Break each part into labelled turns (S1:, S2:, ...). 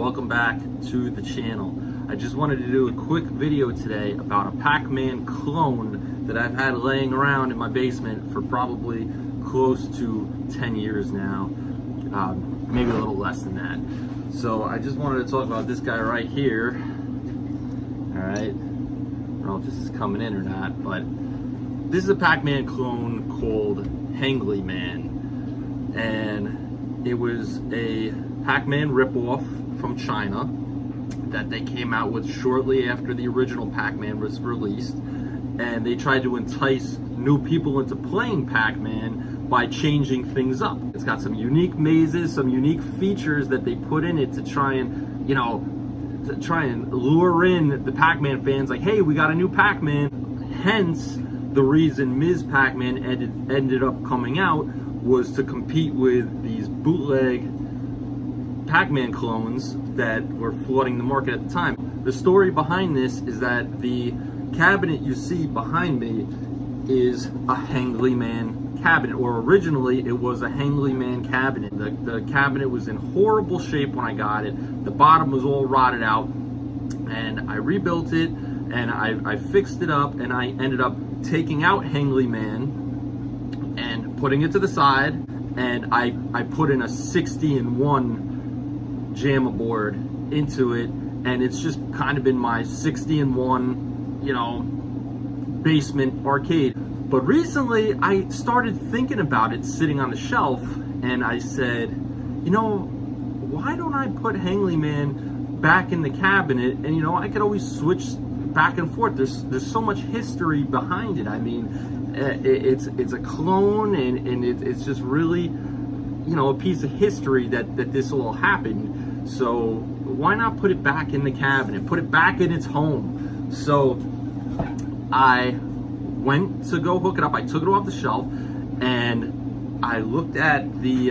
S1: welcome back to the channel. I just wanted to do a quick video today about a Pac Man clone that I've had laying around in my basement for probably close to 10 years now, maybe a little less than that. So I just wanted to talk about this guy right here. All right, I don't know if this is coming in or not, but this is a Pac Man clone called Heyday Man, and it was a Pac Man ripoff from China that they came out with shortly after the original Pac Man was released, and they tried to entice new people into playing Pac Man by changing things up. It's got some unique mazes, some unique features that they put in it to try and, lure in the Pac Man fans, like, hey, we got a new Pac Man. Hence, the reason Ms. Pac Man ended up coming out was to compete with these bootleg Pac Man clones that were flooding the market at the time. The story behind this is that the cabinet you see behind me is a Heyday Man cabinet, or originally it was a Heyday Man cabinet. The cabinet was in horrible shape when I got it. The bottom was all rotted out, and I rebuilt it and I fixed it up, and I ended up taking out Heyday Man and putting it to the side, and I put in a 60-in-1 JAMA board into it, and it's just kind of been my 60-in-1, basement arcade. But recently I started thinking about it sitting on the shelf, and I said, why don't I put Heyday Man back in the cabinet, and I could always switch back and forth. There's so much history behind it. I mean, it's a clone, and it's just really a piece of history that this all happened. So why not put it back in the cabinet, put it back in its home? So I went to go hook it up. I took it off the shelf, and I looked at the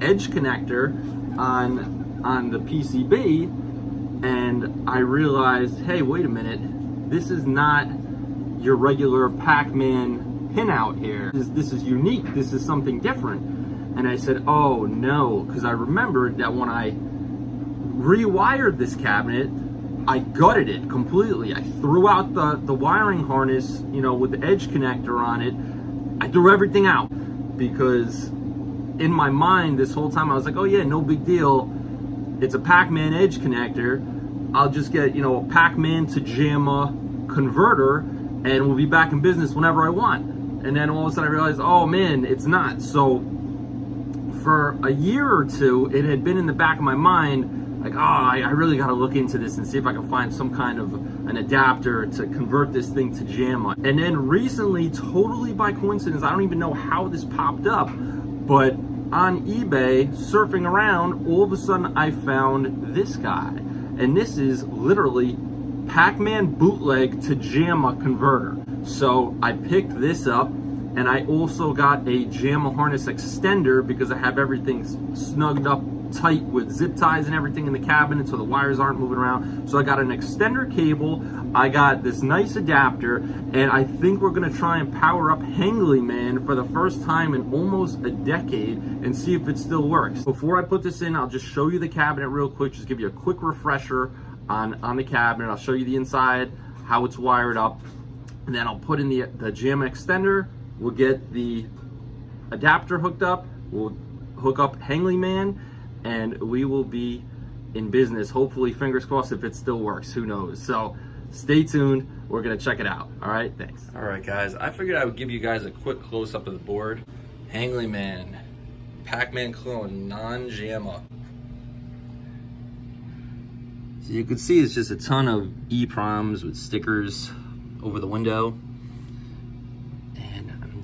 S1: edge connector on the PCB, and I realized, hey, wait a minute, this is not your regular Pac Man pinout here. This is unique. This is something different. And I said, oh no, because I remembered that when I rewired this cabinet, I gutted it completely. I threw out the wiring harness, with the edge connector on it. I threw everything out because in my mind this whole time I was like, oh yeah, no big deal. It's a Pac Man edge connector. I'll just get, a Pac Man to JAMA converter, and we'll be back in business whenever I want. And then all of a sudden I realized, oh man, it's not. So for a year or two, it had been in the back of my mind, like, oh, I really got to look into this and see if I can find some kind of an adapter to convert this thing to JAMA. And then recently, totally by coincidence, I don't even know how this popped up, but on eBay, surfing around, all of a sudden I found this guy. And this is literally Pac Man bootleg to JAMA converter. So I picked this up, and I also got a JAMA harness extender because I have everything snugged up tight with zip ties and everything in the cabinet so the wires aren't moving around. So I got an extender cable, I got this nice adapter, and I think we're gonna try and power up Heyday Man for the first time in almost a decade and see if it still works. Before I put this in, I'll just show you the cabinet real quick, just give you a quick refresher on the cabinet. I'll show you the inside, how it's wired up, and then I'll put in the JAMA extender. We'll get the adapter hooked up, we'll hook up Heyday Man, and we will be in business. Hopefully, fingers crossed, if it still works, who knows? So stay tuned, we're gonna check it out. All right, thanks. All right, guys, I figured I would give you guys a quick close-up of the board. Heyday Man, Pac Man clone, non-JAMA. So you can see it's just a ton of EEPROMs with stickers over the window.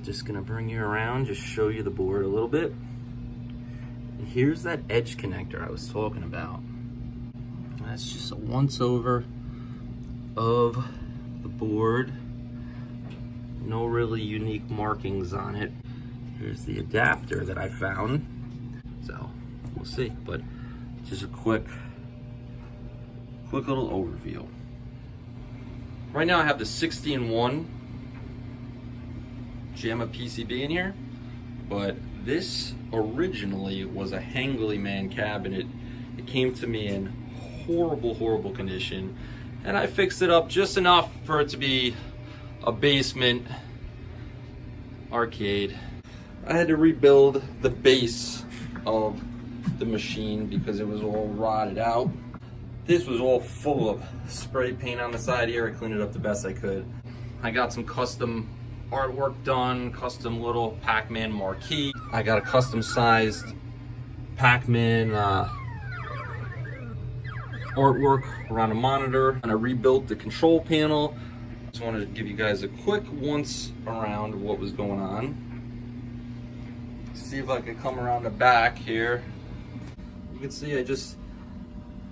S1: Just gonna bring you around, just show you the board a little bit. And here's that edge connector I was talking about. That's just a once over of the board. No really unique markings on it. Here's the adapter that I found. So we'll see, but just a quick little overview. Right now I have the 60-in-1 JAMA PCB in here, but this originally was a Heyday Man cabinet. It came to me in horrible, horrible condition. And I fixed it up just enough for it to be a basement arcade. I had to rebuild the base of the machine because it was all rotted out. This was all full of spray paint on the side here. I cleaned it up the best I could. I got some custom artwork done, custom little Pac Man marquee. I got a custom sized Pac Man artwork around a monitor, and I rebuilt the control panel. Just wanted to give you guys a quick once around of what was going on. See if I could come around the back here. You can see I just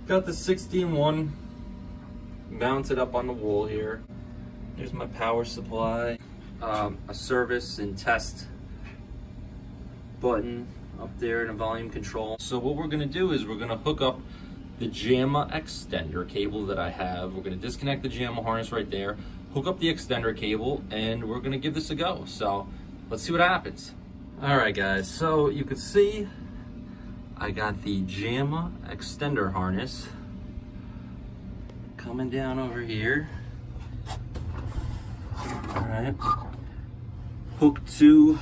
S1: got the 16-1 mounted up on the wall here. There's my power supply, a service and test button up there and a volume control. So what we're gonna do is we're gonna hook up the JAMA extender cable that I have. We're gonna disconnect the JAMA harness right there, hook up the extender cable, and we're gonna give this a go. So let's see what happens. All right guys, so you can see I got the JAMA extender harness coming down over here. All right, hooked to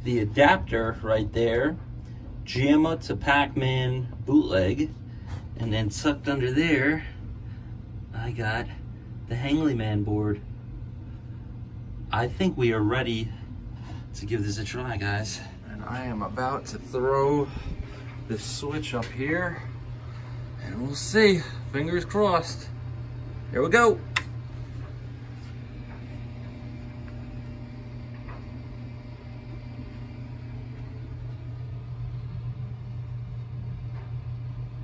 S1: the adapter right there, JAMA to Pac Man bootleg, and then tucked under there, I got the heyday board. I think we are ready to give this a try, guys. And I am about to throw this switch up here, and we'll see. Fingers crossed. Here we go.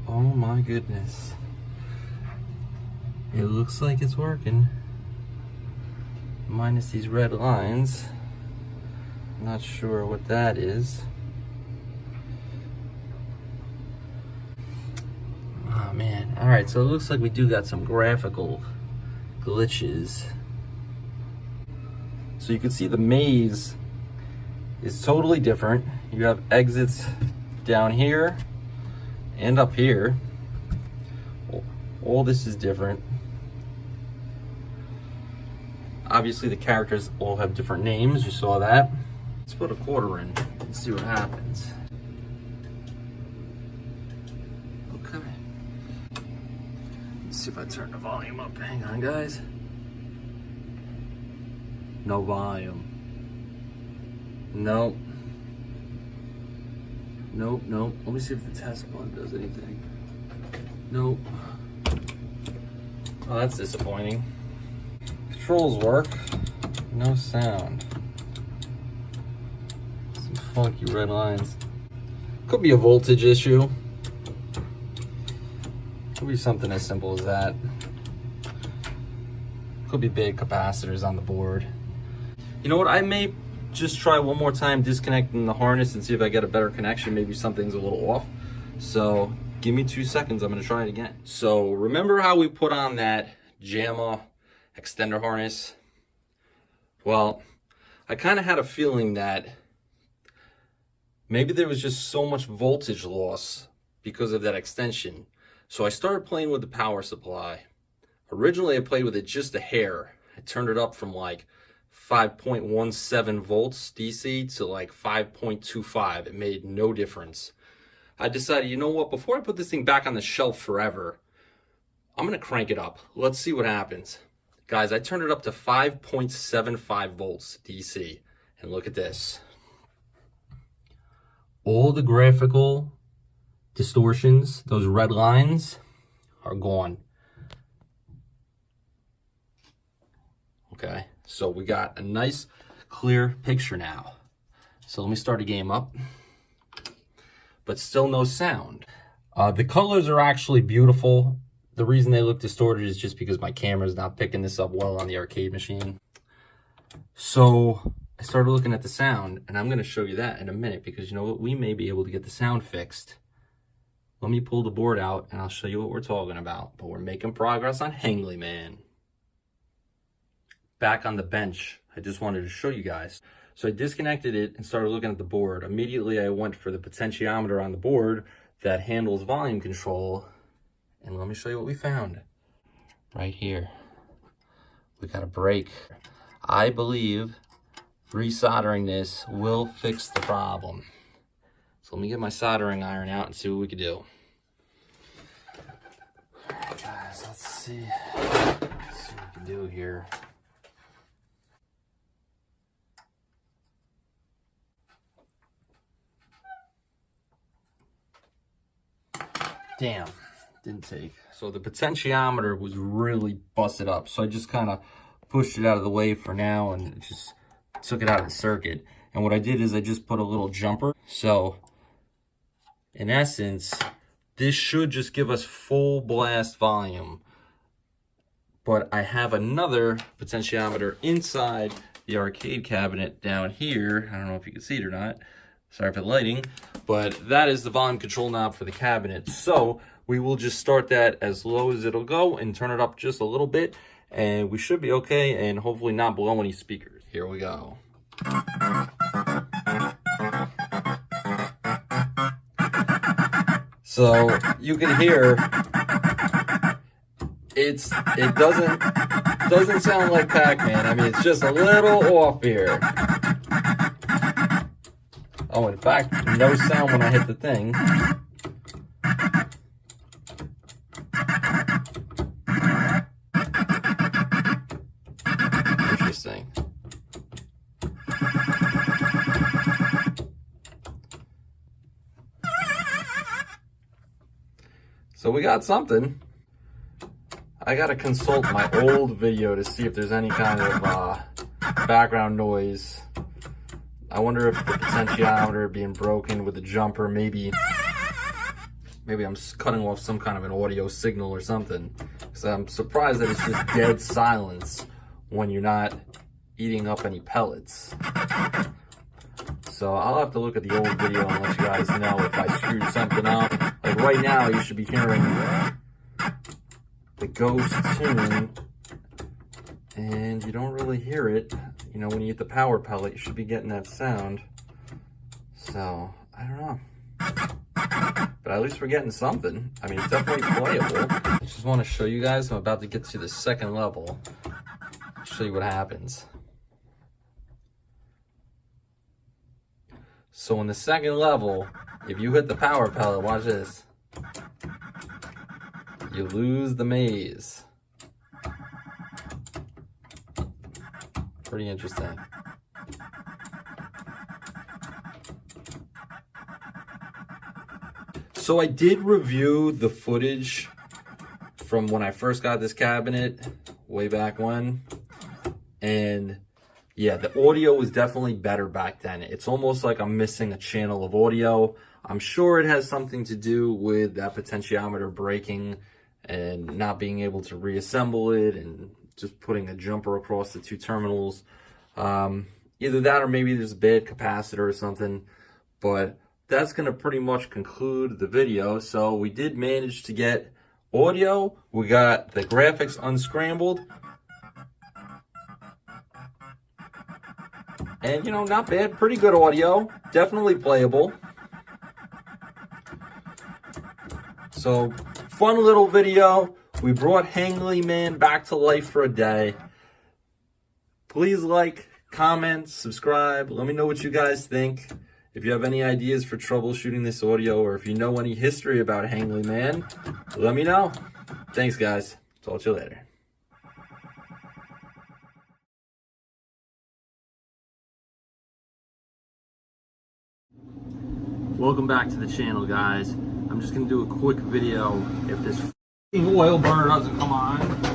S1: Oh my goodness. It looks like it's working. Minus these red lines. Not sure what that is. Oh man. Alright, so it looks like we do got some graphical glitches. So you can see the maze is totally different. You have exits down here and up here. All this is different. Obviously the characters all have different names, you saw that. Let's put a quarter in and see what happens. Okay. Let's see if I turn the volume up. Hang on, guys. No volume. Nope. Nope, nope. Let me see if the test button does anything. Nope. Oh, that's disappointing. Controls work. No sound. Some funky red lines. Could be a voltage issue. Could be something as simple as that. Could be big capacitors on the board. You know what? I may just try one more time disconnecting the harness and see if I get a better connection. Maybe something's a little off. So give me 2 seconds. I'm going to try it again. So remember how we put on that JAMA extender harness? Well, I kind of had a feeling that maybe there was just so much voltage loss because of that extension. So I started playing with the power supply. Originally I played with it just a hair. I turned it up from like 5.17 volts DC to like 5.25. It made no difference. I decided, you know what, before I put this thing back on the shelf forever, I'm gonna crank it up. Let's see what happens. Guys, I turned it up to 5.75 volts DC, and look at this. All the graphical distortions, those red lines, are gone. Okay, so we got a nice clear picture now. So let me start a game up, but still no sound. The colors are actually beautiful. The reason they look distorted is just because my camera's not picking this up well on the arcade machine. So I started looking at the sound, and I'm gonna show you that in a minute, because you know what, we may be able to get the sound fixed. Let me pull the board out and I'll show you what we're talking about. But we're making progress on Heyday Man. Back on the bench, I just wanted to show you guys. So I disconnected it and started looking at the board. Immediately I went for the potentiometer on the board that handles volume control, And let me show you what we found. Right here, we got a break. I believe resoldering this will fix the problem. So let me get my soldering iron out and see what we can do. All right, guys, let's see what we can do here. Damn, didn't take. So the potentiometer was really busted up. So I just kind of pushed it out of the way for now and just took it out of the circuit. And what I did is I just put a little jumper. So in essence, this should just give us full blast volume. But I have another potentiometer inside the arcade cabinet down here. I don't know if you can see it or not. Sorry for the lighting, but that is the volume control knob for the cabinet. So we will just start that as low as it'll go and turn it up just a little bit, and we should be okay and hopefully not blow any speakers. Here we go. So you can hear it doesn't sound like Pac Man. I mean, it's just a little off here. Oh, in fact, no sound when I hit the thing. Interesting. So we got something. I gotta consult my old video to see if there's any kind of background noise. I wonder if the potentiometer being broken with the jumper, maybe I'm cutting off some kind of an audio signal or something. Because I'm surprised that it's just dead silence when you're not eating up any pellets. So I'll have to look at the old video and let you guys know if I screwed something up. Like right now, you should be hearing the Ghost tune, and you don't really hear it. You know, when you hit the power pellet, you should be getting that sound. So, I don't know. But at least we're getting something. I mean, it's definitely playable. I just want to show you guys, I'm about to get to the second level. Show you what happens. So in the second level, if you hit the power pellet, watch this. You lose the maze. Pretty interesting. So I did review the footage from when I first got this cabinet way back when, and yeah, the audio was definitely better back then. It's almost like I'm missing a channel of audio. I'm sure it has something to do with that potentiometer breaking and not being able to reassemble it and just putting a jumper across the two terminals. Either that or maybe there's a bad capacitor or something, but that's going to pretty much conclude the video. So we did manage to get audio. We got the graphics unscrambled. And, you know, not bad. Pretty good audio. Definitely playable. So, fun little video. We brought Hangly Man back to life for a day. Please like, comment, subscribe. Let me know what you guys think. If you have any ideas for troubleshooting this audio, or if you know any history about Hangly Man, let me know. Thanks, guys. Talk to you later. Welcome back to the channel, guys. I'm just gonna do a quick video if this oil burner doesn't come on.